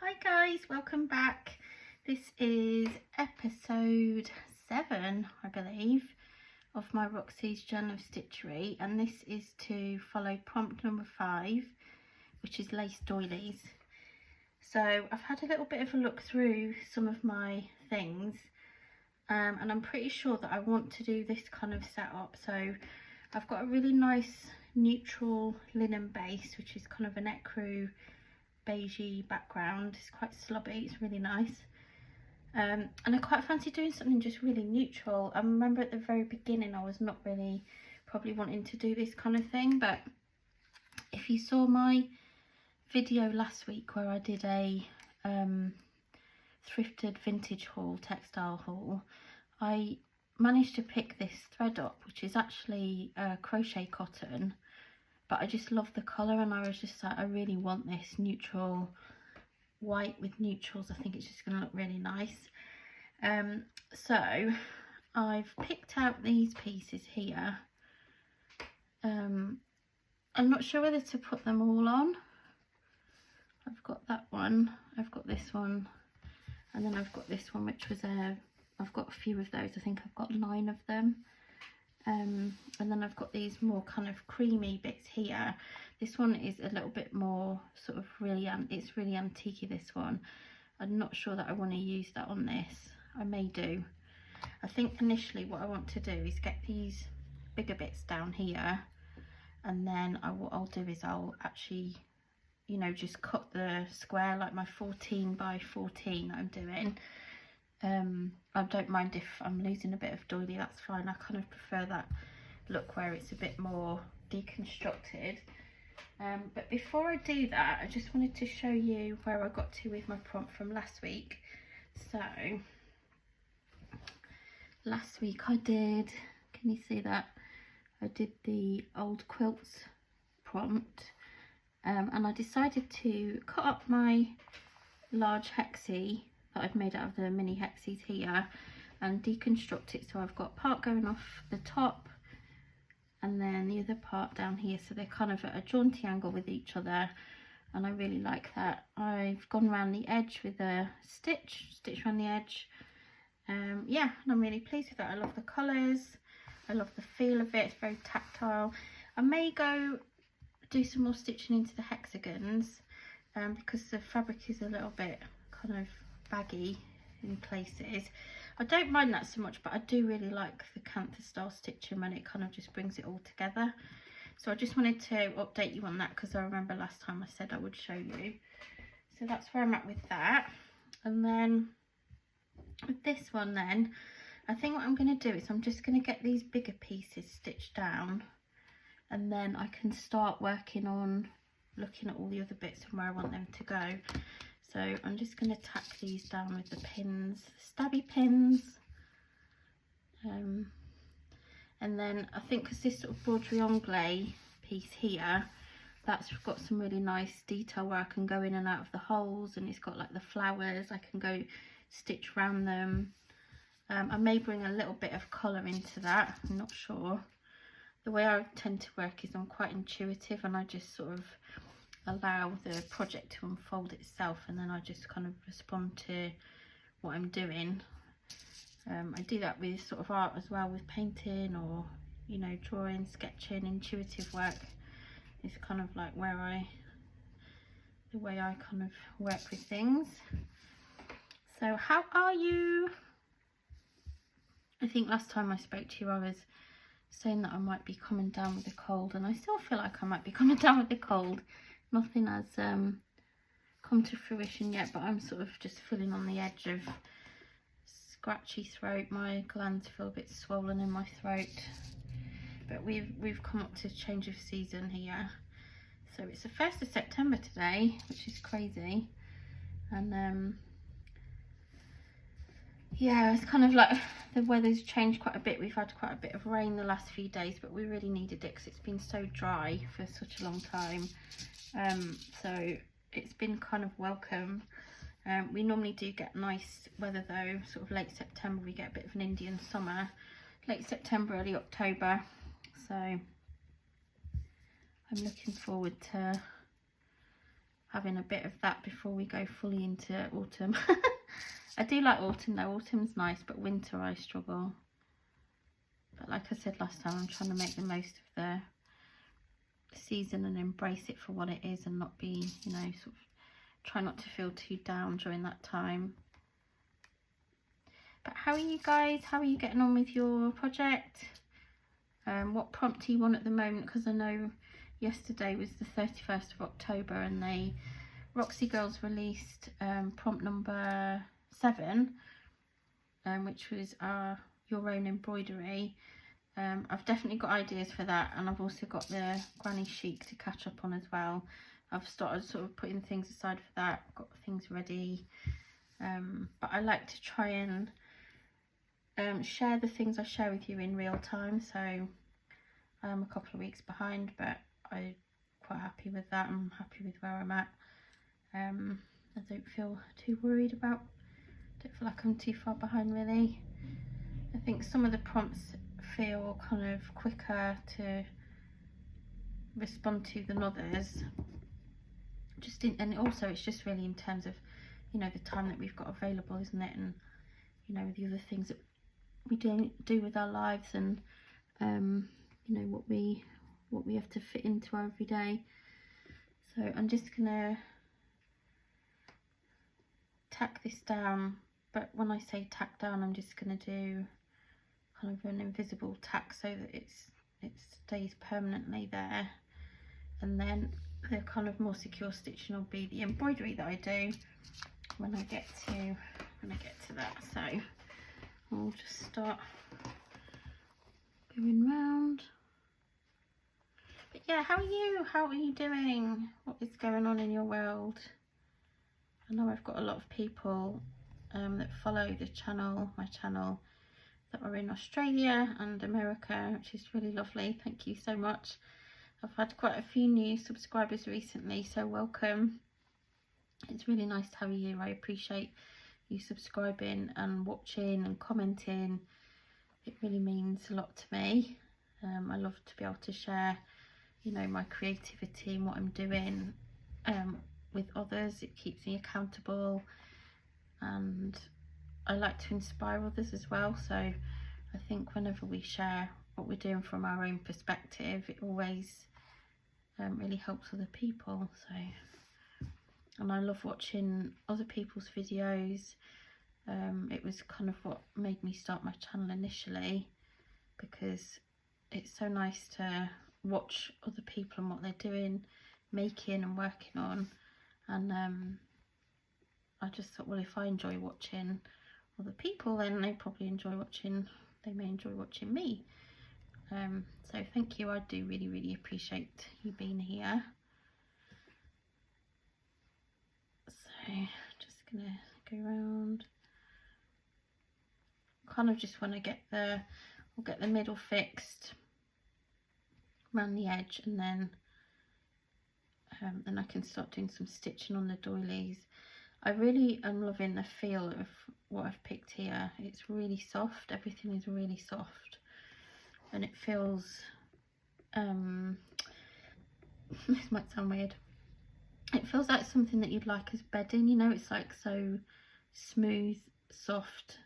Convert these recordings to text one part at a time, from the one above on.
Hi guys, welcome back. This is episode 7, I believe, of my Roxy's Journal of Stitchery, and this is to follow prompt number 5, which is lace doilies. So I've had a little bit of a look through some of my things, and I'm pretty sure that I want to do this kind of setup. So I've got a really nice neutral linen base, which is kind of an ecru beigey background. It's quite slobby, it's really nice, and I quite fancy doing something just really neutral. I remember at the very beginning I was not really probably wanting to do this kind of thing, but if you saw my video last week where I did a thrifted vintage haul, textile haul, I managed to pick this thread up, which is actually crochet cotton, but I just love the colour, and I was just like, I really want this neutral white with neutrals. I think it's just going to look really nice. So I've picked out these pieces here. I'm not sure whether to put them all on. I've got that one, I've got this one, and then I've got this one, which was I've got a few of those. I think I've got 9 of them. And then I've got these more kind of creamy bits here. This one is a little bit more sort of really, it's really antique-y, this one. I'm not sure that I want to use that on this. I may do. I think initially what I want to do is get these bigger bits down here, and then what I'll do is I'll actually, you know, just cut the square like my 14 by 14 that I'm doing. I don't mind if I'm losing a bit of doily, that's fine. I kind of prefer that look where it's a bit more deconstructed. But before I do that, I just wanted to show you where I got to with my prompt from last week. So last week I did, can you see that? I did the old quilts prompt, and I decided to cut up my large hexie that I've made out of the mini hexies here and deconstruct it. So I've got part going off the top and then the other part down here, so they're kind of at a jaunty angle with each other, and I really like that. I've gone around the edge with a stitch around the edge. Yeah, and I'm really pleased with that. I love the colours, I love the feel of it, it's very tactile. I may go do some more stitching into the hexagons because the fabric is a little bit kind of baggy in places. I don't mind that so much, but I do really like the cantha style stitching when it kind of just brings it all together. So I just wanted to update you on that because I remember last time I said I would show you. So that's where I'm at with that. And then with this one then, I think what I'm going to do is I'm just going to get these bigger pieces stitched down, and then I can start working on looking at all the other bits and where I want them to go. So I'm just going to tack these down with the pins, stabby pins. And then I think because this sort of broderie anglais piece here, that's got some really nice detail where I can go in and out of the holes, and it's got like the flowers, I can go stitch around them. I may bring a little bit of colour into that, I'm not sure. The way I tend to work is I'm quite intuitive, and I just sort of allow the project to unfold itself, and then I just kind of respond to what I'm doing. I do that with sort of art as well, with painting or, you know, drawing, sketching. Intuitive work is kind of like the way I kind of work with things. So how are you? I think last time I spoke to you I was saying that I might be coming down with a cold, and I still feel like I might be coming down with a cold. Nothing has come to fruition yet, but I'm sort of just feeling on the edge of scratchy throat. My glands feel a bit swollen in my throat, but we've come up to change of season here. So it's the 1st of September today, which is crazy, and yeah, it's kind of like the weather's changed quite a bit. We've had quite a bit of rain the last few days, but we really needed it because it's been so dry for such a long time. So it's been kind of welcome. We normally do get nice weather though, sort of late September we get a bit of an Indian summer, late September, early October. So I'm looking forward to having a bit of that before we go fully into autumn. I do like autumn though, autumn's nice, but winter I struggle. But like I said last time, I'm trying to make the most of the season and embrace it for what it is, and not be, you know, sort of try not to feel too down during that time. But how are you guys? How are you getting on with your project? What prompt are you on at the moment? Because I know yesterday was the 31st of October and they, Roxy Girls released prompt number 7, which was your own embroidery. I've definitely got ideas for that, and I've also got the granny chic to catch up on as well. I've started sort of putting things aside for that, got things ready, but I like to try and share the things I share with you in real time, so I'm a couple of weeks behind, but I'm quite happy with that. I'm happy with where I'm at. I don't feel too worried about, don't feel like I'm too far behind really. I think some of the prompts feel kind of quicker to respond to than others, and also it's just really in terms of, you know, the time that we've got available, isn't it, and you know, the other things that we do with our lives, and you know, what we have to fit into our everyday. So I'm just gonna tack this down, but when I say tack down, I'm just gonna do kind of an invisible tack so that it stays permanently there, and then the kind of more secure stitching will be the embroidery that I do when I get to that. So I'll just start going round. But yeah, how are you? How are you doing? What is going on in your world? I know I've got a lot of people that follow the channel, my channel, that are in Australia and America, which is really lovely. Thank you so much. I've had quite a few new subscribers recently, so welcome. It's really nice to have you. I appreciate you subscribing and watching and commenting. It really means a lot to me. I love to be able to share, you know, my creativity and what I'm doing with others. It keeps me accountable, and I like to inspire others as well. So I think whenever we share what we're doing from our own perspective, it always really helps other people. So, and I love watching other people's videos. It was kind of what made me start my channel initially, because it's so nice to watch other people and what they're doing, making and working on. And I just thought, well, if I enjoy watching other people, then they probably they may enjoy watching me. So thank you. I do really appreciate you being here. So just gonna go around, kind of just want to get the middle fixed around the edge, and then I can start doing some stitching on the doilies. I really am loving the feel of what I've picked here. It's really soft, everything is really soft, and it feels this might sound weird, it feels like something that you'd like as bedding, you know. It's like so smooth, soft,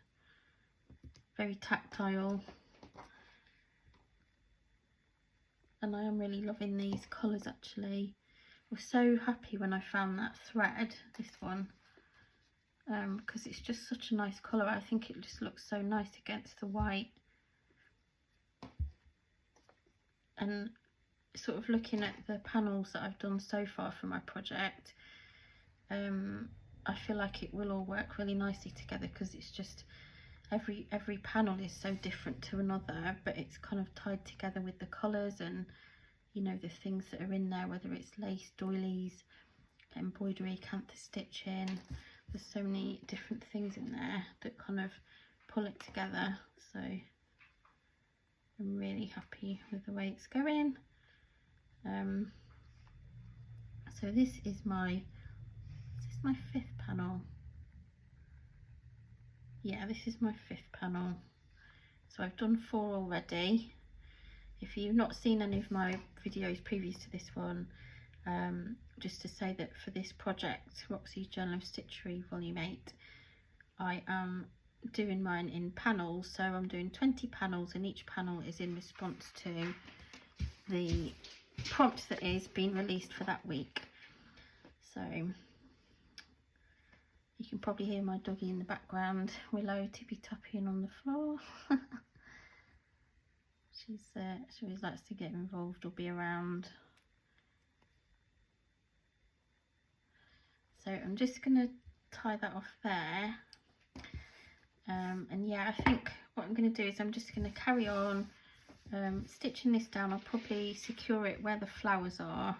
very tactile, and I am really loving these colours actually. I was so happy when I found that thread, this one, because it's just such a nice colour. I think it just looks so nice against the white. And sort of looking at the panels that I've done so far for my project, I feel like it will all work really nicely together, because it's just every panel is so different to another, but it's kind of tied together with the colours and, you know, the things that are in there, whether it's lace, doilies, embroidery, canthus stitching. There's so many different things in there that kind of pull it together. So I'm really happy with the way it's going. So this is my 5th panel. Yeah, this is my 5th panel. So I've done 4 already. If you've not seen any of my videos previous to this one, just to say that for this project, Roxy's Journal of Stitchery Volume 8, I am doing mine in panels. So I'm doing 20 panels, and each panel is in response to the prompt that is being released for that week. So you can probably hear my doggy in the background, Willow tippy-topping on the floor. She always likes to get involved or be around. So I'm just going to tie that off there. And yeah, I think what I'm going to do is I'm just going to carry on stitching this down. I'll probably secure it where the flowers are,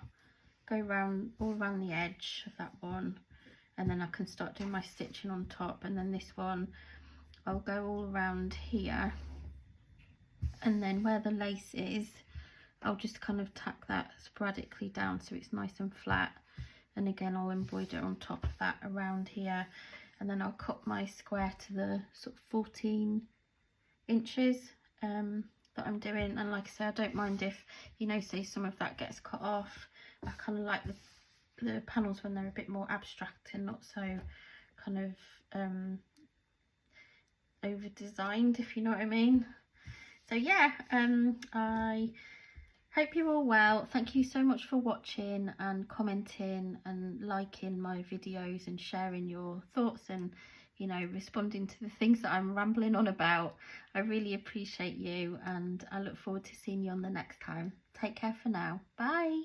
go around all around the edge of that one, and then I can start doing my stitching on top. And then this one I'll go all around here, and then where the lace is I'll just kind of tack that sporadically down so it's nice and flat, and again I'll embroider on top of that around here, and then I'll cut my square to the sort of 14 inches that I'm doing. And like I say, I don't mind if, you know, say some of that gets cut off. I kind of like the panels when they're a bit more abstract and not so kind of over designed, if you know what I mean. So yeah, I hope you're all well. Thank you so much for watching and commenting and liking my videos and sharing your thoughts and, you know, responding to the things that I'm rambling on about. I really appreciate you, and I look forward to seeing you on the next time. Take care for now. Bye.